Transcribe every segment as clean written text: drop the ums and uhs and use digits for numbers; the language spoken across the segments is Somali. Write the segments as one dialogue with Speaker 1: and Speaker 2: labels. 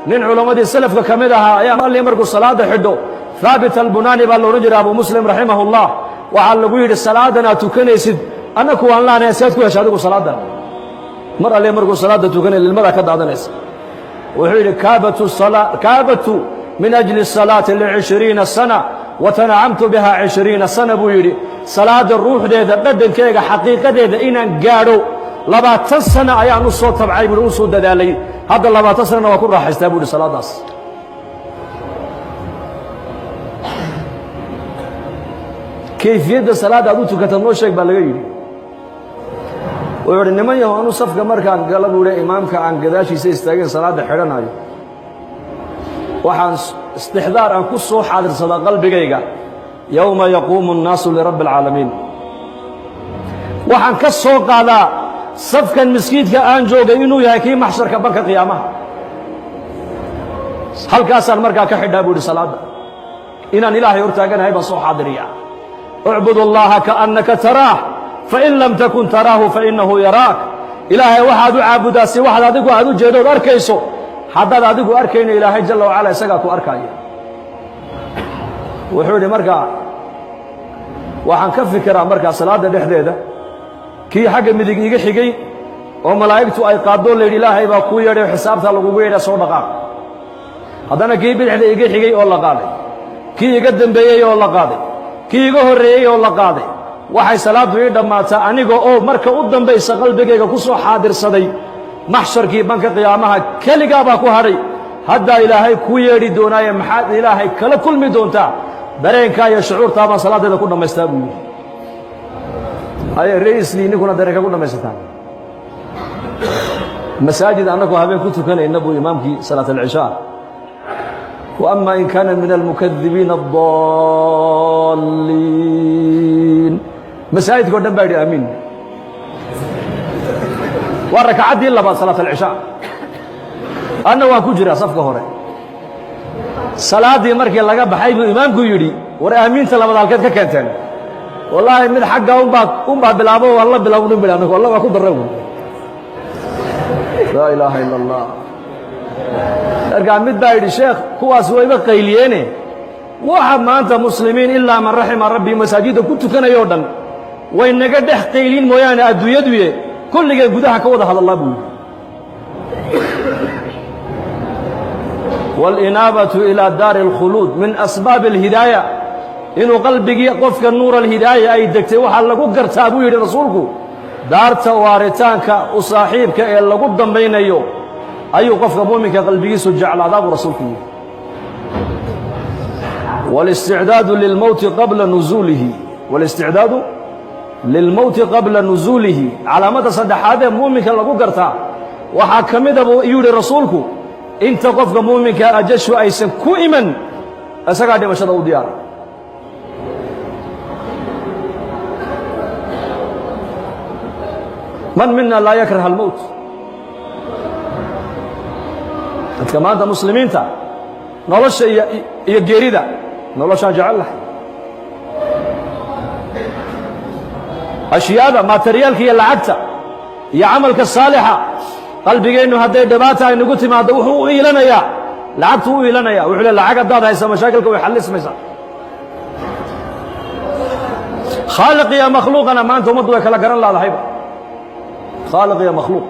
Speaker 1: nin culamadii salafka ka mid ahaa ayaa maalin markuu salaada xidho Thaabit al-Bunani baa loo jiraa Abu Muslim rahimahullah waxa lagu yiri salaadan aad tukanaysid anaku waan laanay saad ku heshay adigu salaadan mar alle markuu salaada tukanay ilmada ka daadanaysa wuxuu yiri kaabatu min ajli as-salati li 20 sana wa tan'amtu biha 20 sana buu yiri salaada ruuxdeeda dhadhankeega xaqiiqadeeda inaan gaadho 20 sana ayaan u soo tabcay buu u soo dadaalay hadda 20 sana waa ku raaxaystaa buu salaadaas kayfiyada salaada aad u tukato noo sheeg baa laga yiri wuxuu niman yahow anu safka markaan gala buu imaamka aan gadaashiisa istaagay salaada xidhanayo waxaan istixdaar aan ku soo xaadirsada qalbigayga yawma yaqumu an-naasu li rabbil alamin waxaan ka soo qaadaa safkan miskiidka aan joogay inuu yahay kii maxsharka banka qiyaamaha halkaasaan markaa ka xidhaa buu salaada inaan ilaahay hortaaganahay baan soo xaadiriyaa اعبد الله كأنك تراه فإن لم تكن تراه فإنه يراك إلهي واحد عابدا سي واحد أدقو أدو جيدود أركيسو حداد أدقو أركين إلهي جل وعلا يساقاكو أركايا وحولي مركا وحان كفكرا مركا صلاة دحديدة كي حق مدق إيقي حقي وملايكتو أي قادون لي إلهي باكو يري حسابتها لقوقو يري صدقا هذانا كي بدحدي إيقي حقي والله قادي كي يقدم بيي والله قادي kii iga horeeyay oo la qaaday waxay salaadu ii dhamaatay aniga oo marka u dambaysa qalbigayga ku soo xaadirsaday maxsharkii banka qiyaamaha kaliga baa ku haray hadda ilaahay ku yeedhi doonaaye maxaad ilaahay kala kulmi doontaa dareenka iyo shucuurta baan salaadeeda ku dhamaystaa buu ay raisli ninkuna dareenka ku dhamaysataan masaajid anagu habeen ku tukanayna buu imaamkii salaatul isha وأما إن كان من المكذبين الضالين مساجد قدام بعد أمين وركعت دي إلا بعد صلاة العشاء أنا وأكجرا صفقة هوري صلاة دي مركي لقى بحيب الإمام كيوري ورا أمين تلا بدل كذا كنتين والله من حقه أم بعد بلابه والله بلابه بلابه والله ما كنت الرجل لا إله إلا الله أرجع مد بايد الشيخ هو أسوأ بقيلينه واحد ما أنت مسلمين إلا من رحم ربي مساجد كنت كنا يوردن وإن قد قيلين مويانا أدو يدوي كل جل جدها كوضح هذا الله بو والإنابة إلى دار الخلود من أسباب الهداية إنه قلبك يقف النور الهداية أي دكتي وحلقوا قرتابو يد رسولك دار توارتانك وصاحبك إلا قدام بين يوم أي قف مؤمن قلبه سجع العذاب رسولك والاستعداد للموت قبل نزوله والاستعداد للموت قبل نزوله على مدى صدح هذا مؤمن لقو قرتا وحاكمد يوري رسولك انت قف مؤمن أجش أيسن كوئما أسقع مشهد ديار من منا لا يكره الموت كما أنت مسلمين تا نولش يجريدا نولش جعله أشياء ماتريال كي العكتة يا عملك الصالحة قلبي إنه هذا دباتها إنه قلت ما دوحه إلنا يا لعبته إلنا يا وحول العقد ده هيسا مشاكلك ويحل اسمه خالق يا مخلوق أنا ما أنتم مدوا كلا قرن لا الهيبة خالق يا مخلوق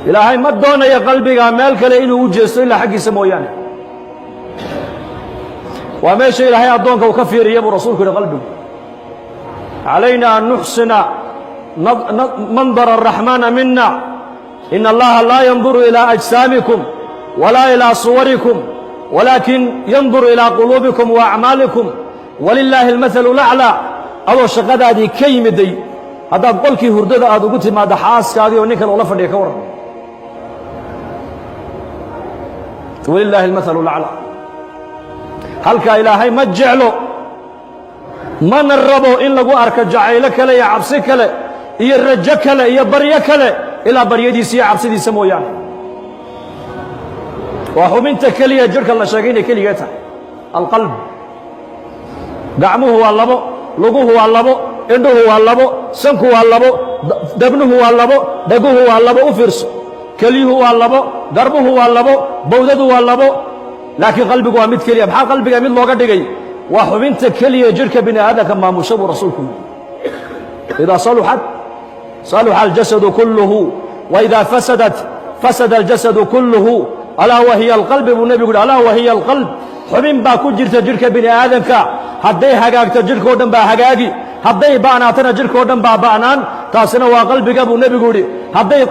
Speaker 1: إلهي ما دون يا قلبي مالك لإنه وجهه إلا حق سمويان وما شيء إلهي أدونك وكفير يبو رسولك لقلبه علينا أن نحسن منظر الرحمن منا إن الله لا ينظر إلى أجسامكم ولا إلى صوركم ولكن ينظر إلى قلوبكم وأعمالكم ولله المثل الأعلى أو الشقادة هذه كيم دي هذا قولك هردد هذا قلت ما دحاس كاذي ونكل ولا فدي كورا ولله المثل الأعلى هلك إلهي ما جعله ما نربو إن لقوا أرك جعيلك لا يعبسك لا يرجك لا يبريك لا إلى بريدي سي عبسي دي سمويان وحمنت كلية جرك الله شاقين كليتها القلب دعمه هو اللبو لقوه هو اللبو إنه هو اللبو سنكه هو اللبو دبنه هو اللبو دقوه هو اللبو أفرس kelyuhu waa labo garbuhu waa labo bowdadu waa labo laakiin qalbigu waa mid keliya maxaa qalbiga mid looga dhigay waa xubinta keliya jirka bini aadamka maamusha buu rasuulku yidhi idaa saluxat saluxa aljasadu kulluhu waidaa fasadat fasada aljasadu kulluhu alaa wahiya alqalbi buu nebigu yidhi alaa wahiya alqalb xubin baa ku jirta jirka bini aadamka hadday hagaagto jirkoo dhan baa hagaagi hadday ba'naatana jirkoo dhan baa ba'naan taasina waa qalbiga buu nebigu yidhi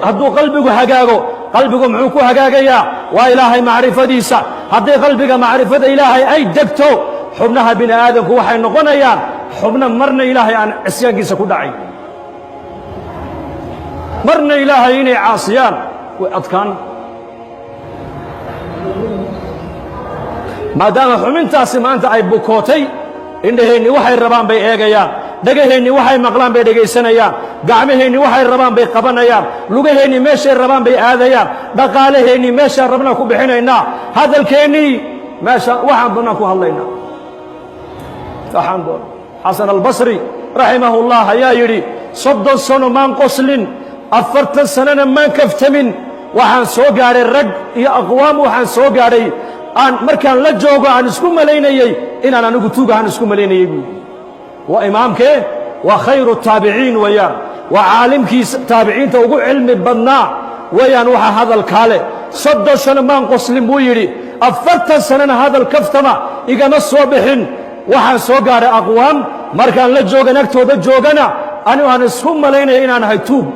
Speaker 1: hadduu qalbigu hagaago qalbigu muxuu ku hagaagayaa waa ilaahay macrifadiisa hadday qalbiga macrifada ilaahay ay degto xubnaha bini aadamku waxay noqonayaan xubno marna ilaahay aan cisyaankiisa ku dhacayn marna ilaahay inay caasiyaan way adkaan maadaama xubintaasi maanta ay bukootay indhaheenni waxay rabaan bay eegayaan dhegaheenni waxay maqlaan bay dhegaysanayaan gacmaheenni waxay rabaan bay qabanayaan lugaheenni meeshay rabaan bay aadayaan dhaqaalaheenni meeshaan rabnaan ku bixinaynaa hadalkeennii meesha waxaan doonaan ku hadlaynaa waxaan doona xasan albasri raximahullah ayaa yidhi 30 sano maan qoslin 40 sanana maan kaftamin waxaan soo gaadhay rag iyo aqwaam waxaan soo gaadhay aan markaan la joogo aan isku malaynayey inaan anigu tuugahan isku malaynayey buu waa imaamkee waa khayru taabiciin weeyaan waa caalimkiisa taabiciinta ugu cilmi badnaa weeyaan waxa hadalkaa leh 30 sano maan qoslin buu yidhi 40 sanana hadal kaftama igama soo bixin waxaan soo gaadhay aqwaam markaan la joogan agtooda joogana anigu aan isku malaynaya inaan ahay tuug